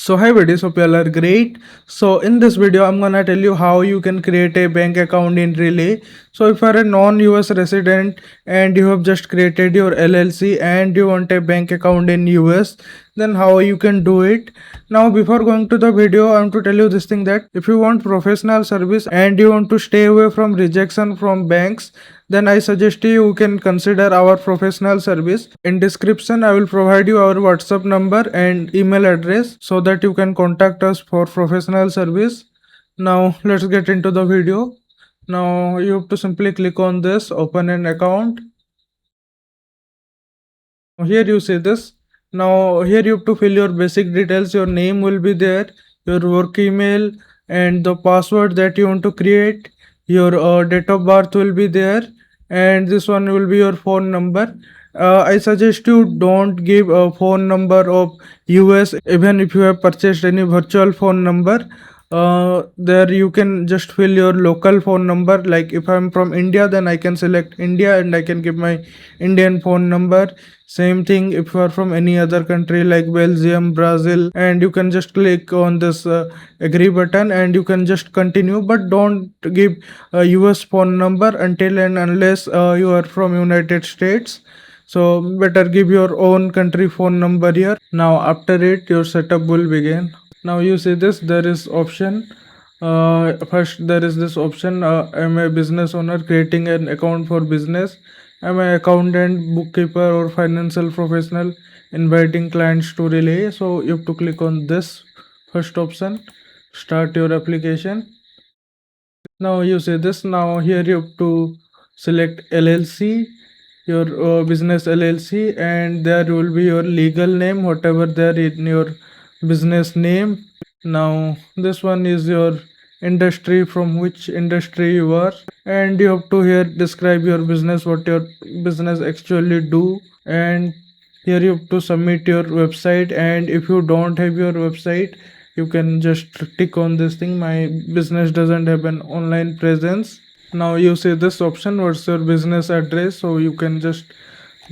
So hi buddies, hope you all are great. So in this video, I'm gonna tell you how you can create a bank account in Relay. So if you are a non-US resident and you have just created your LLC and you want a bank account in US, then how you can do it. Now before going to the video, I want to tell you this thing that if you want professional service and you want to stay away from rejection from banks, then I suggest you can consider our professional service. In description I will provide you our WhatsApp number and email address so that you can contact us for professional service. Now let's get into the video. Now you have to simply click on this, open an account. Here you see this. Now here you have to fill your basic details. Your name will be there, your work email, and the password that you want to create. Your date of birth will be there, and this one will be your phone number. I suggest you don't give a phone number of US even if you have purchased any virtual phone number. There you can just fill your local phone number. Like if I'm from India, then I can select India and I can give my Indian phone number. Same thing if you are from any other country like Belgium, Brazil, and you can just click on this agree button and you can just continue, but don't give a US phone number until and unless you are from United States. So better give your own country phone number here. Now after it your setup will begin. Now you see this, there is option. First there is this option, am a business owner creating an account for business, am an accountant, bookkeeper or financial professional inviting clients to Relay. So you have to click on this first option, start your application. Now you see this. Now here you have to select LLC, your business LLC, and there will be your legal name, whatever there in your business name. Now this one is your industry, from which industry you are, and you have to here describe your business, what your business actually do, and here you have to submit your website. And if you don't have your website, you can just tick on this thing, my business doesn't have an online presence. Now you see this option, what's your business address, so you can just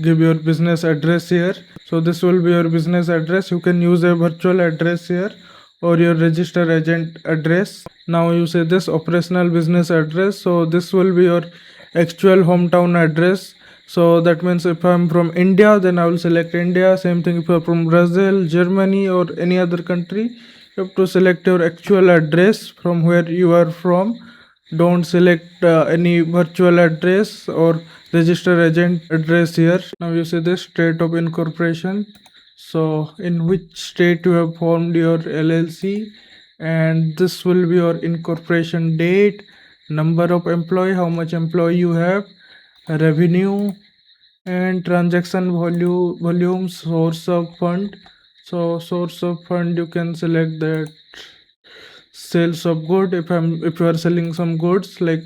give your business address here. So this will be your business address. You can use a virtual address here or your registered agent address. Now you say this operational business address, so this will be your actual hometown address. So that means if I'm from India, then I will select India. Same thing if you're from Brazil, Germany or any other country, you have to select your actual address from where you are from. Don't select any virtual address or register agent address here. Now you see this state of incorporation, so in which state you have formed your LLC, and this will be your incorporation date, number of employee, how much employee you have, revenue, and transaction volume, source of fund. So source of fund you can select that sales of good, if you are selling some goods like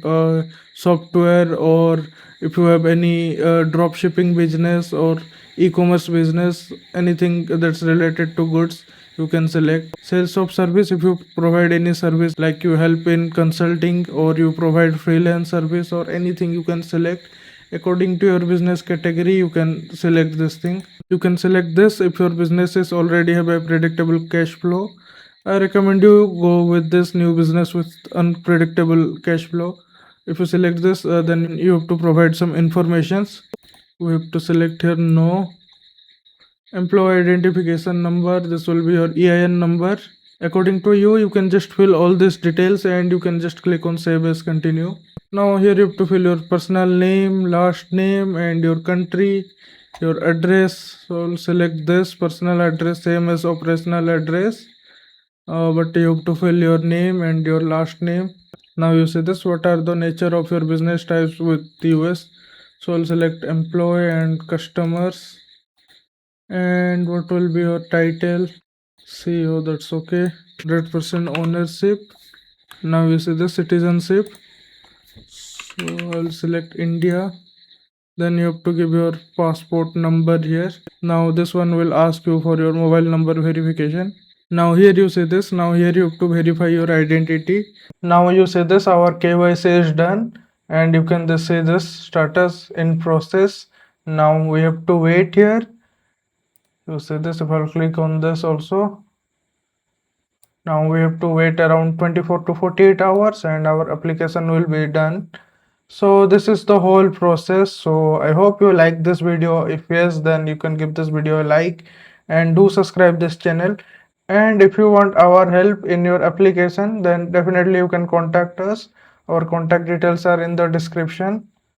software, or if you have any drop shipping business or e-commerce business, anything that's related to goods, you can select. Sales of service, if you provide any service like you help in consulting or you provide freelance service or anything, you can select. According to your business category you can select this thing. You can select this if your businesses already have a predictable cash flow. I recommend you go with this new business with unpredictable cash flow. If you select this, then you have to provide some informations. We have to select here no. Employee identification number, this will be your EIN number. According to you, you can just fill all these details and you can just click on save as continue. Now here you have to fill your personal name, last name and your country, your address. So I'll select this personal address, same as operational address. But you have to fill your name and your last name. Now you see this, what are the nature of your business types with the US. So I'll select employee and customers. And what will be your title? CEO, that's okay. 100% ownership. Now you see the citizenship, so I'll select India. Then you have to give your passport number here. Now this one will ask you for your mobile number verification. Now here you see this, now here you have to verify your identity. Now you say this, our KYC is done, and you can just say this status in process. Now we have to wait here. You say this, if I'll click on this also, Now we have to wait around 24 to 48 hours and our application will be done. So this is the whole process. So I hope you like this video. If yes, then you can give this video a like and do subscribe this channel. And if you want our help in your application, then definitely you can contact us. Our contact details are in the description.